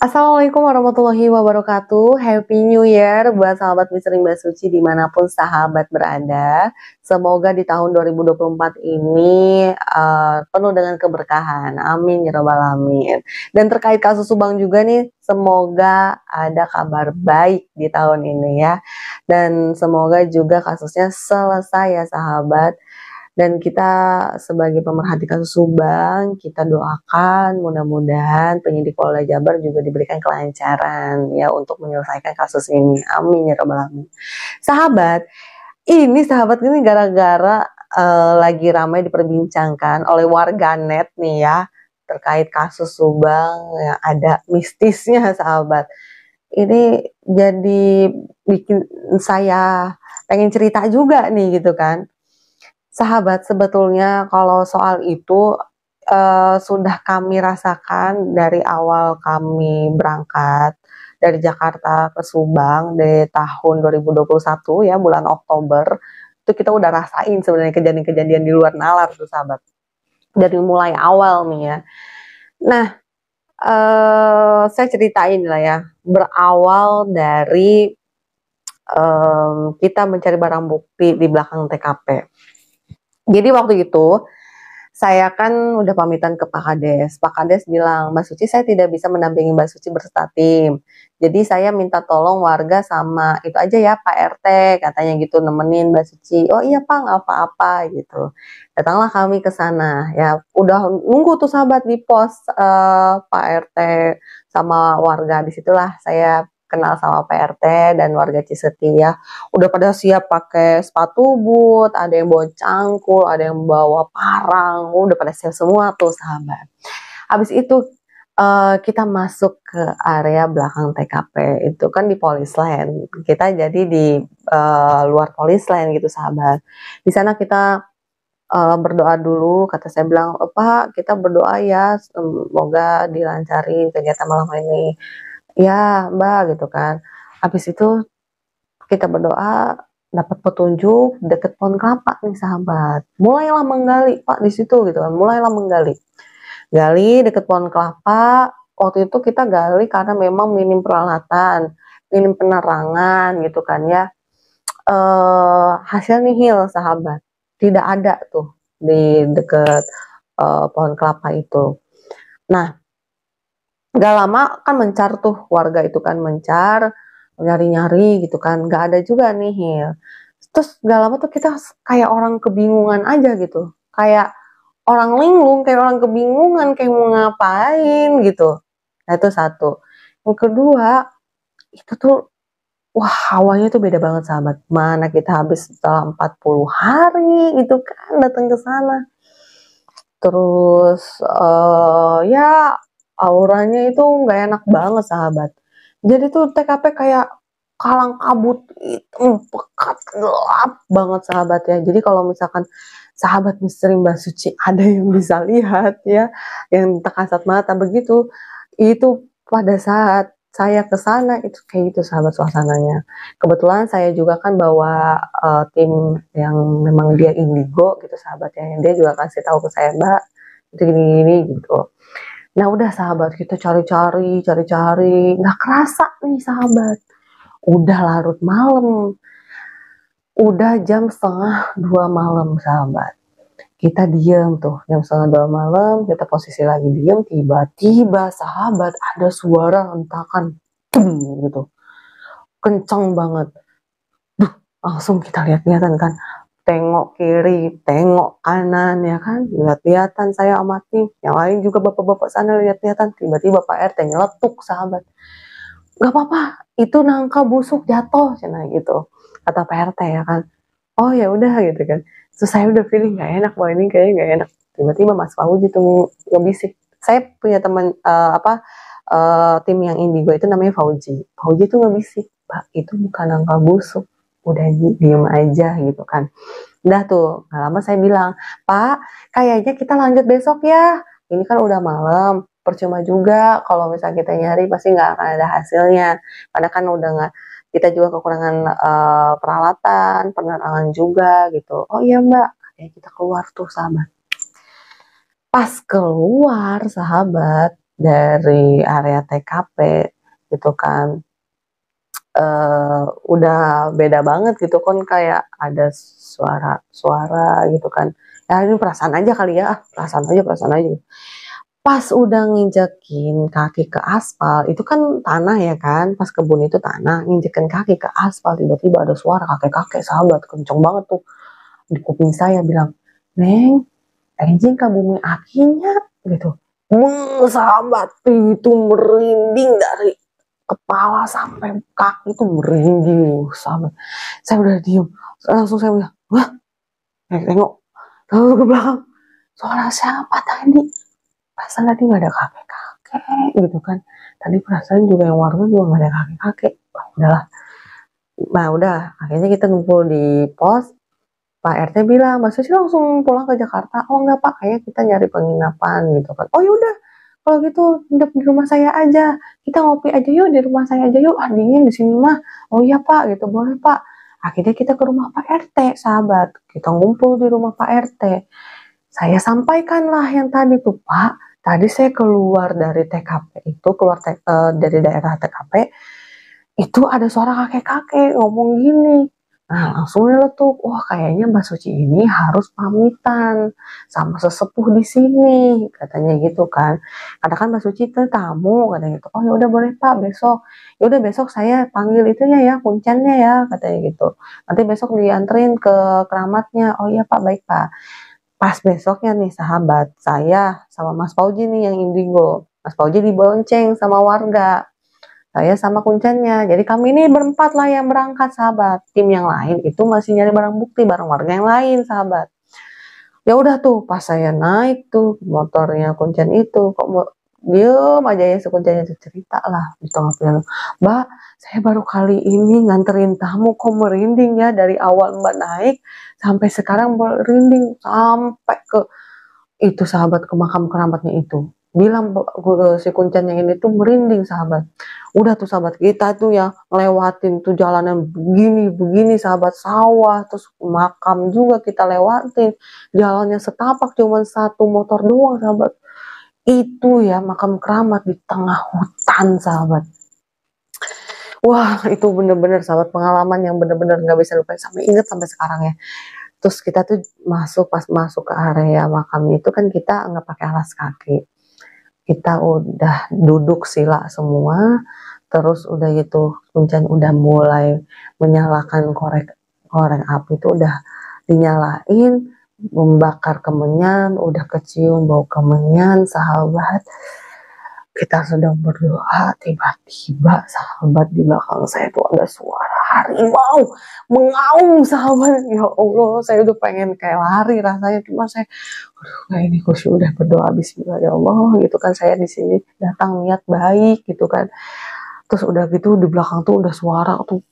Assalamualaikum warahmatullahi wabarakatuh. Happy New Year buat sahabat Misteri Mbak Suci dimanapun sahabat berada. Semoga di tahun 2024 ini penuh dengan keberkahan. Amin ya robbal alamin. Dan terkait kasus Subang juga nih, semoga ada kabar baik di tahun ini ya. Dan semoga juga kasusnya selesai ya sahabat. Dan kita sebagai pemerhati kasus Subang, kita doakan mudah-mudahan penyidik Polda Jabar juga diberikan kelancaran ya untuk menyelesaikan kasus ini. Amin ya robbal alamin. Sahabat ini gara-gara lagi ramai diperbincangkan oleh warganet nih ya terkait kasus Subang yang ada mistisnya sahabat. Ini jadi bikin saya pengen cerita juga nih gitu kan. Sahabat, sebetulnya kalau soal itu sudah kami rasakan dari awal kami berangkat dari Jakarta ke Subang di tahun 2021 ya, bulan Oktober. Itu kita udah rasain sebenarnya kejadian-kejadian di luar nalar tuh sahabat. Dari mulai awal nih ya. Nah, saya ceritain lah ya. Berawal dari kita mencari barang bukti di belakang TKP. Jadi waktu itu saya kan udah pamitan ke Pak Kades. Pak Kades bilang, Mbak Suci saya tidak bisa mendampingi Mbak Suci berserta tim. Jadi saya minta tolong warga sama itu aja ya Pak RT, katanya gitu nemenin Mbak Suci. Oh iya Pak, nggak apa-apa gitu. Datanglah kami ke sana. Ya udah nunggu tuh sahabat di pos Pak RT sama warga. Disitulah saya kenal sama Pak RT dan warga Ciseti ya. Udah pada siap pakai sepatu boot, ada yang bawa cangkul, ada yang bawa parang, udah pada siap semua tuh sahabat. Habis itu kita masuk ke area belakang TKP, itu kan di Polisland. Kita jadi di luar Polisland gitu sahabat. Di sana kita berdoa dulu, kata saya bilang, Pak kita berdoa ya, semoga dilancarin kegiatan malam ini. Ya Mbak gitu kan. Habis itu kita berdoa dapat petunjuk deket pohon kelapa nih sahabat. Mulailah menggali Pak di situ gitu kan. Mulailah menggali. Gali deket pohon kelapa. Waktu itu kita gali karena memang minim peralatan, minim penerangan gitu kan ya. Hasil nihil sahabat. Tidak ada tuh di deket pohon kelapa itu. Nah, gak lama kan mencar tuh warga itu kan mencar nyari-nyari gitu kan, gak ada juga nihil. Terus gak lama tuh kita kayak orang kebingungan aja gitu, kayak orang linglung, kayak orang kebingungan, kayak mau ngapain gitu. Nah itu satu. Yang kedua, itu tuh wah hawanya tuh beda banget sahabat. Mana kita habis setelah 40 hari gitu kan datang ke sana. Terus ya auranya itu nggak enak banget sahabat. Jadi tuh TKP kayak kalang kabut hitam pekat gelap banget sahabat ya. Jadi kalau misalkan sahabat misteri Mbak Suci ada yang bisa lihat ya, yang tak kasat mata begitu, itu pada saat saya ke sana itu kayak gitu sahabat suasananya. Kebetulan saya juga kan bawa tim yang memang dia indigo gitu sahabat ya. Yang dia juga kasih tahu ke saya Mbak itu gini-gini gitu. Nah udah sahabat kita cari-cari, nggak kerasa nih sahabat. Udah larut malam, udah jam setengah 2 malam sahabat. Kita diem tuh, jam setengah 2 malam, kita posisi lagi diem, tiba-tiba sahabat ada suara hentakan, gitu, kenceng banget. Duh, langsung kita lihat-lihatan kan, tengok kiri, tengok kanan ya kan, lihat-lihatan saya sama tim, yang lain juga bapak-bapak sana lihat-lihatan, tiba-tiba Pak RT nyeletuk sahabat. Gak apa-apa, itu nangka busuk jatuh, cina gitu, kata Pak RT ya kan. Oh ya udah gitu kan. Terus saya udah feeling gak enak, bahwa ini kayaknya gak enak. Tiba-tiba Mas Fauzi tuh ngebisik. Saya punya teman tim yang indigo itu namanya Fauzi. Fauzi tuh ngebisik, Pak itu bukan nangka busuk, udah diem aja gitu kan. Udah tuh, gak lama saya bilang, Pak kayaknya kita lanjut besok ya. Ini kan udah malam, percuma juga kalau misalnya kita nyari pasti nggak akan ada hasilnya. Karena kan udah nggak, kita juga kekurangan peralatan, penerangan juga gitu. Oh iya Mbak, ya kita keluar tuh sahabat. Pas keluar sahabat, dari area TKP gitu kan. Udah beda banget gitu kan, kayak ada suara-suara gitu kan. Ya ini perasaan aja kali ya, perasaan aja. Pas udah nginjekin kaki ke aspal, itu kan tanah ya kan, pas kebun itu tanah, nginjekin kaki ke aspal, tiba-tiba ada suara kakek-kakek sahabat, kenceng banget tuh di kuping saya bilang, "Neng, enjing ke bumi akinya," gitu. Sahabat, itu merinding dari kepala sampai kaki itu merinding, sahabat. Saya udah diem, langsung saya bilang, "Wah, tengok, lalu ke belakang, suara siapa tadi? Perasaan tadi nggak ada kakek-kakek gitu kan. Tadi perasaan juga yang warga juga nggak ada kakek-kakek." Wah, udahlah. Nah udah, akhirnya kita ngumpul di pos. Pak RT bilang, "Mbak Suci langsung pulang ke Jakarta." "Oh enggak Pak, kayaknya kita nyari penginapan," gitu kan. "Oh yaudah, kalau gitu nginep di rumah saya aja. Kita ngopi aja yuk di rumah saya aja yuk. Ah dingin di sini mah." "Oh iya Pak," gitu. "Boleh Pak." Akhirnya kita ke rumah Pak RT, sahabat. Kita ngumpul di rumah Pak RT. Saya sampaikanlah yang tadi tuh, "Pak, tadi saya keluar dari TKP itu, dari daerah TKP, itu ada suara kakek-kakek ngomong gini." Nah, langsung nyeletuk, "Wah, kayaknya Mbak Suci ini harus pamitan sama sesepuh di sini," katanya gitu kan. Karena kan Mbak Suci itu tamu, katanya gitu. "Oh ya udah boleh Pak, besok. Ya udah besok saya panggil itunya ya, kuncennya ya," katanya gitu. "Nanti besok dianterin ke keramatnya." "Oh iya Pak, baik Pak." Pas besoknya nih sahabat, saya sama Mas Fauji nih yang indigo. Mas Fauji dibonceng sama warga. Saya sama kuncennya. Jadi kami ini berempat lah yang berangkat sahabat. Tim yang lain itu masih nyari barang bukti bareng warga yang lain sahabat. Ya udah tuh pas saya naik tuh motornya kuncen itu, kok diem aja ya si kuncennya tuh, cerita lah di tengah jalan. "Mbak, saya baru kali ini nganterin tamu kok merinding ya, dari awal Mbak naik sampai sekarang merinding sampai ke itu sahabat, ke makam keramatnya itu." Bilang si kuncen yang ini tuh merinding sahabat. Udah tuh sahabat, kita tuh ya ngelewatin tuh jalanan begini-begini sahabat, sawah, terus makam juga kita lewatin. Jalannya setapak cuman satu motor doang sahabat. Itu ya makam keramat di tengah hutan sahabat. Wah itu bener-bener sahabat pengalaman yang bener-bener gak bisa lupa, sampai inget sampai sekarang ya. Terus kita tuh pas masuk ke area makamnya itu kan kita nggak pakai alas kaki. Kita udah duduk sila semua, terus udah gitu kuncen udah mulai menyalakan korek api itu udah dinyalain, membakar kemenyan, udah kecium bau kemenyan sahabat. Kita sedang berdoa, tiba-tiba sahabat di belakang saya tuh ada suara harimau mengaum sahabat. Ya Allah, saya udah pengen kayak lari rasanya, cuma saya, aduh, nah ini khusyuk udah berdoa Bismillah ya Allah gitu kan, saya di sini datang niat baik gitu kan. Terus udah gitu di belakang tuh udah suara tuh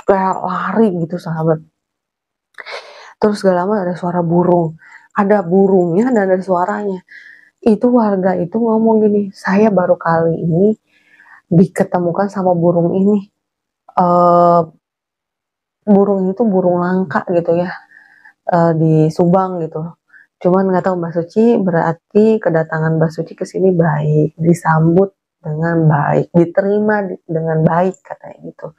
kayak lari gitu sahabat. Terus gak lama ada suara burung, ada burungnya dan ada suaranya. Itu warga itu ngomong gini, "Saya baru kali ini diketemukan sama burung ini." Burung itu burung langka gitu ya, di Subang gitu. Cuman nggak tahu Mbak Suci, berarti kedatangan Mbak Suci ke sini baik, disambut dengan baik, diterima dengan baik katanya gitu.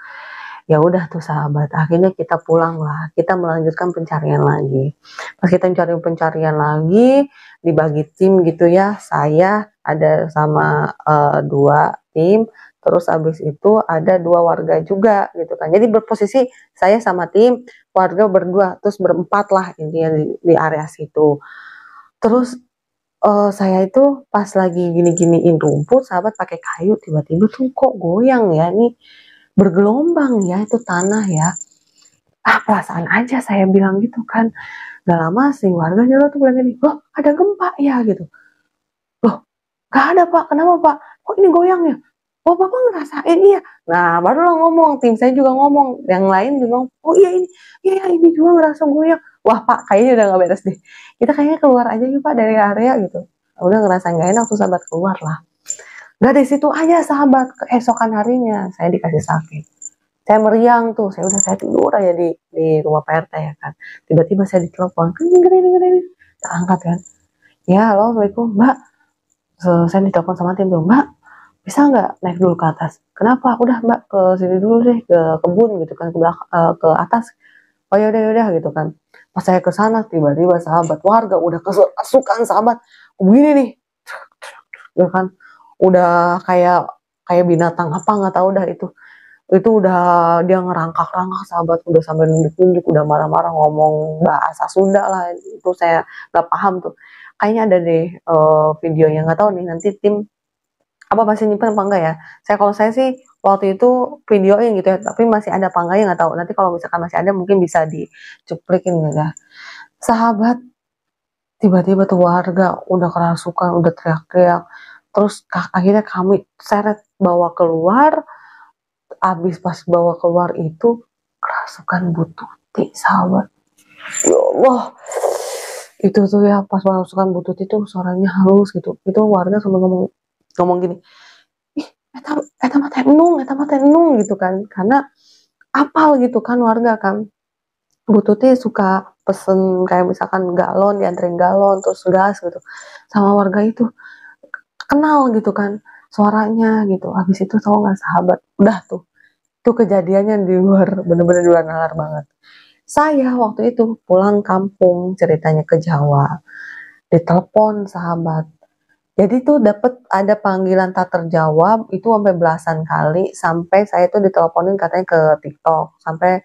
Ya udah tuh sahabat, akhirnya kita pulang lah, kita melanjutkan pencarian lagi. Pas kita mencari pencarian lagi, dibagi tim gitu ya, saya ada sama 2 tim, terus abis itu ada 2 warga juga gitu kan. Jadi berposisi saya sama tim, warga berdua, terus berempat lah intinya di area situ. Terus saya itu pas lagi gini-giniin rumput, sahabat pakai kayu, tiba-tiba tuh kok goyang ya nih, bergelombang ya itu tanah ya. Ah perasaan aja saya bilang gitu kan. Gak lama si warga nyuruh tuh bilang gini, "Loh ada gempa ya?" gitu. "Loh gak ada Pak, kenapa Pak? Kok ini goyang ya?" "Oh Bapak ngerasain?" "Iya." Nah barulah ngomong, tim saya juga ngomong, yang lain juga ngomong, "Oh iya ini, iya ini juga ngerasa goyang." Wah Pak kayaknya udah gak beres deh. Kita kayaknya keluar aja yuk Pak dari area gitu. Udah ngerasa gak enak tuh sahabat, keluar lah. Nah dari situ aja sahabat, keesokan harinya saya dikasih sakit. Saya meriang tuh, saya tidur aja di rumah PRT ya kan. Tiba-tiba saya ditelepon, saya angkat kan. "Ya halo Assalamualaikum Mbak, Saya ditelepon sama tim tuh, "Mbak, bisa nggak naik dulu ke atas?" "Kenapa?" "Udah Mbak, ke sini dulu deh, ke kebun," gitu kan, ke atas. "Oh ya udah," gitu kan. Pas saya ke sana tiba-tiba sahabat, warga udah kesukaan sahabat, begini nih, gitu kan. Udah kayak kayak binatang apa nggak tahu dah itu. Itu udah dia ngerangkak-rangkak sahabat, udah sampai nunduk-nunduk, udah marah-marah ngomong bahasa Sunda lah, itu saya nggak paham tuh. Kayaknya ada deh, videonya, nggak tahu nih nanti tim apa masih nyimpen apa enggak ya. Kalau saya sih waktu itu videoin gitu ya, tapi masih ada apa enggaknya nggak tahu. Nanti kalau misalkan masih ada mungkin bisa dicuplikin gitu ya. Sahabat, tiba-tiba tuh warga udah kerasukan, udah teriak-teriak, terus akhirnya kami seret bawa keluar. Abis pas bawa keluar itu kerasukan Bu Tuti sahabat. Ya Allah, itu tuh ya pas kerasukan Bu Tuti tuh suaranya halus gitu. Itu warga sampai ngomong ngomong gini, ih, eta mah teh enung gitu kan. Karena apal gitu kan warga kan. Bu Tuti suka pesen kayak misalkan galon, dianterin galon, terus gas gitu. Sama warga itu kenal gitu kan suaranya gitu. Habis itu tahu nggak sahabat, udah tuh itu kejadiannya di luar, bener-bener di luar nalar banget. Saya waktu itu pulang kampung ceritanya ke Jawa, ditelepon sahabat. Jadi tuh dapet ada panggilan tak terjawab itu sampai belasan kali, sampai saya tuh diteleponin katanya ke TikTok, sampai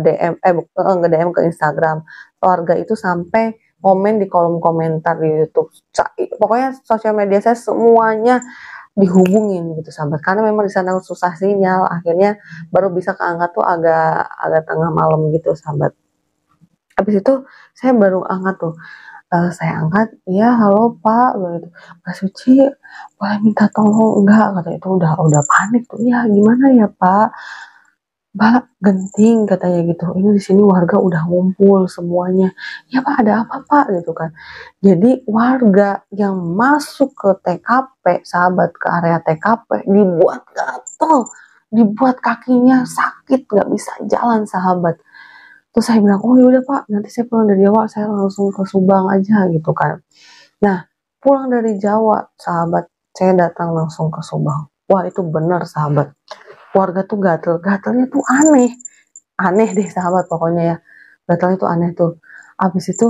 DM nge DM ke Instagram. Warga itu sampai komen di kolom komentar di YouTube. Pokoknya sosial media saya semuanya dihubungin gitu sahabat, karena memang di sana susah sinyal, akhirnya baru bisa keangkat tuh agak agak tengah malam gitu sahabat. Habis itu saya baru angkat tuh, saya angkat, "Iya halo Pak," gitu, "Mbak Suci boleh minta tolong enggak?" Katanya itu udah panik tuh, "Iya gimana ya Pak?" "Mbak genting," katanya gitu, "ini di sini warga udah ngumpul semuanya." "Ya Pak ada apa Pak?" Gitu kan. Jadi warga yang masuk ke TKP, sahabat ke area TKP dibuat gatel, dibuat kakinya sakit, nggak bisa jalan sahabat. Terus saya bilang, "Oh yaudah Pak, nanti saya pulang dari Jawa, saya langsung ke Subang aja," gitu kan. Nah, pulang dari Jawa, sahabat, saya datang langsung ke Subang. Wah itu bener sahabat, warga tuh gatel-gatelnya tuh aneh. Aneh deh sahabat pokoknya ya. Gatalnya tuh aneh tuh. Habis itu,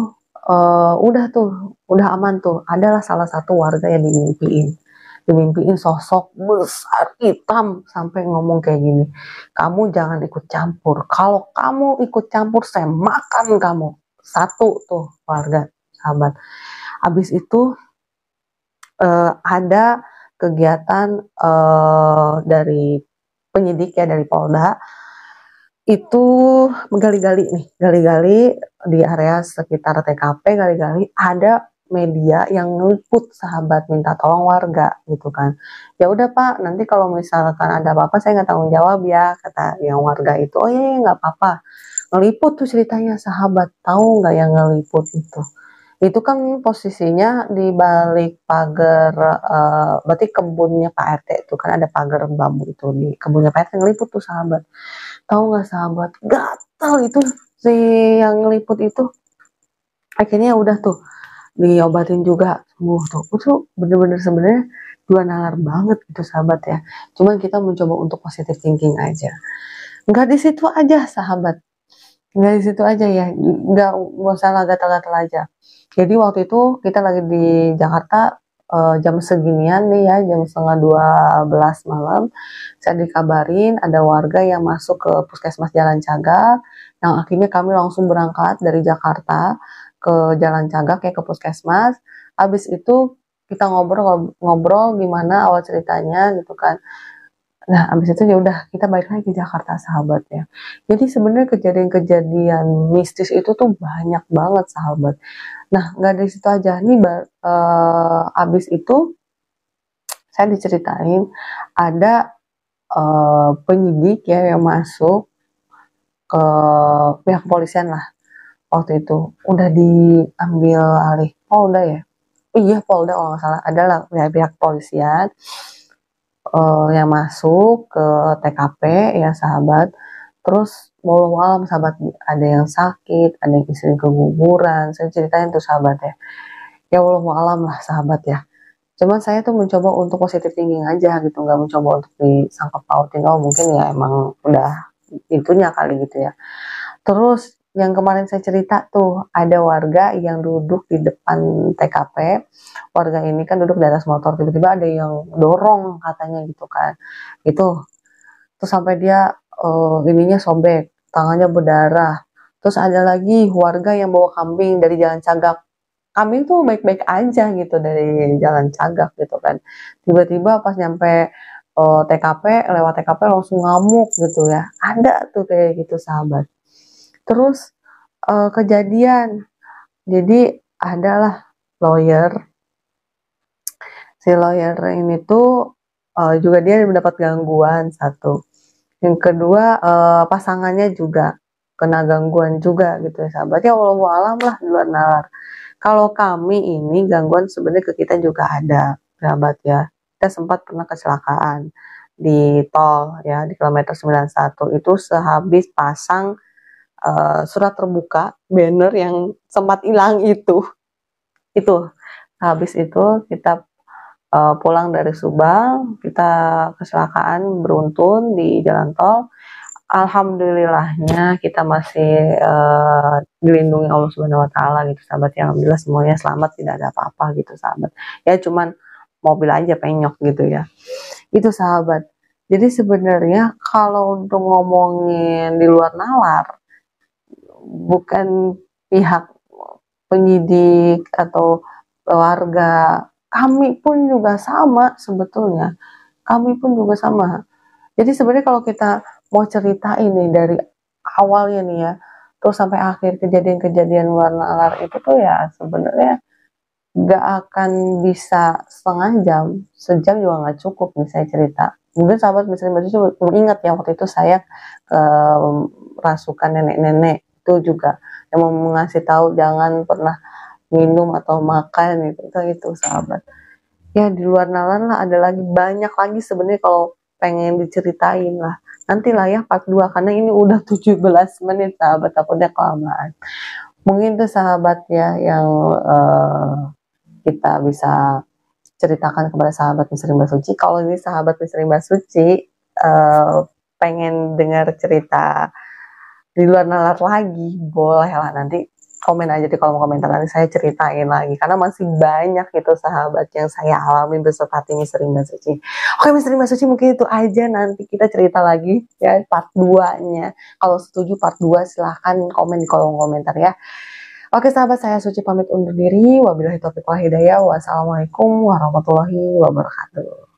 udah tuh, udah aman tuh. Adalah salah satu warga yang dimimpiin sosok besar hitam sampai ngomong kayak gini, "Kamu jangan ikut campur. Kalau kamu ikut campur, saya makan kamu." Satu tuh warga, sahabat. Habis itu ada kegiatan dari penyidik ya dari Polda itu gali-gali nih, gali-gali di area sekitar TKP, gali-gali ada media yang ngeliput sahabat minta tolong warga gitu kan. "Ya udah Pak, nanti kalau misalkan ada apa-apa saya nggak tanggung jawab ya," kata yang warga itu. "Oh iya, iya nggak apa-apa." Ngeliput tuh ceritanya sahabat, tahu nggak yang ngeliput itu? Itu kan posisinya di balik pagar, berarti kebunnya Pak RT itu kan ada pagar bambu itu di kebunnya Pak RT ngeliput tuh sahabat. Tahu nggak sahabat, gatal itu si yang ngeliput itu. Akhirnya udah tuh diobatin juga sembuh tuh. Itu bener-bener sebenarnya dua nalar banget gitu sahabat ya. Cuman kita mencoba untuk positive thinking aja. Nggak di situ aja sahabat. Nggak di situ aja ya. Nggak usah gatal-gatal aja. Jadi waktu itu kita lagi di Jakarta jam seginian nih ya, jam setengah 12 malam, saya dikabarin ada warga yang masuk ke Puskesmas Jalan Cagak, yang akhirnya kami langsung berangkat dari Jakarta ke Jalan Cagak ya ke Puskesmas. Habis itu kita ngobrol gimana awal ceritanya gitu kan. Nah, habis itu ya udah kita balik lagi ke Jakarta sahabat ya. Jadi sebenarnya kejadian-kejadian mistis itu tuh banyak banget sahabat. Nah, nggak dari situ aja. Nih, abis itu saya diceritain ada penyidik ya yang masuk ke pihak kepolisian lah waktu itu. Udah diambil alih Polda ya. Iya Polda kalau nggak salah. Adalah pihak kepolisian yang masuk ke TKP ya sahabat. Terus walau alam sahabat ada yang sakit, ada yang istri keguguran. Saya ceritain tuh sahabat ya. Ya walau alam lah sahabat ya. Cuman saya tuh mencoba untuk positive thinking aja gitu, nggak mencoba untuk disangkut pautin, oh mungkin ya emang udah itunya kali gitu ya. Terus yang kemarin saya cerita tuh, ada warga yang duduk di depan TKP. Warga ini kan duduk di atas motor, tiba-tiba ada yang dorong katanya gitu kan. Itu terus sampai dia ininya sobek, tangannya berdarah. Terus ada lagi warga yang bawa kambing dari Jalan Cagak. Kambing tuh baik-baik aja gitu dari Jalan Cagak gitu kan. Tiba-tiba pas nyampe TKP, lewat TKP langsung ngamuk gitu ya. Ada tuh kayak gitu sahabat. Terus kejadian, jadi adalah lawyer, si lawyer ini tuh juga dia mendapat gangguan satu. Yang kedua pasangannya juga kena gangguan juga gitu ya sahabat. Ya wallahu alam lah di luar nalar. Kalau kami ini gangguan sebenarnya ke kita juga ada sahabat ya. Kita sempat pernah kecelakaan di tol ya di kilometer 91 itu sehabis pasang surat terbuka banner yang sempat hilang itu habis itu kita pulang dari Subang, kita kecelakaan beruntun di jalan tol. Alhamdulillahnya kita masih dilindungi Allah Subhanahu Wa Taala gitu sahabat ya. Alhamdulillah semuanya selamat, tidak ada apa-apa gitu sahabat. Ya cuman mobil aja penyok gitu ya. Itu sahabat. Jadi sebenarnya kalau untuk ngomongin di luar nalar, bukan pihak penyidik atau warga, kami pun juga sama sebetulnya. Kami pun juga sama. Jadi sebenarnya kalau kita mau cerita ini dari awalnya nih ya, terus sampai akhir kejadian-kejadian luar nalar itu tuh ya sebenarnya nggak akan bisa setengah jam, sejam juga nggak cukup nih saya cerita. Mungkin sahabat bisa ingat ya waktu itu saya ke rasukan nenek-nenek itu juga yang mau mengasih tahu jangan pernah minum atau makan itu sahabat. Ya di luar nalar lah ada lagi banyak lagi sebenarnya kalau pengen diceritain lah. Nantilah ya part 2 karena ini udah 17 menit sahabat, takutnya kelamaan. Mungkin itu sahabat ya yang kita bisa ceritakan kepada sahabat Misteri Mbak Suci. Kalau ini sahabat Misteri Mbak Suci pengen dengar cerita di luar nalar lagi, boleh lah nanti komen aja di kolom komentar, nanti saya ceritain lagi karena masih banyak gitu sahabat yang saya alami beserta tim Misteri Mbak Suci. Oke Misteri Mbak Suci mungkin itu aja, nanti kita cerita lagi ya part 2 nya. Kalau setuju part 2 silahkan komen di kolom komentar ya. Oke sahabat, saya Suci pamit undur diri. Wabillahi taufiq wal hidayah. Wassalamualaikum warahmatullahi wabarakatuh.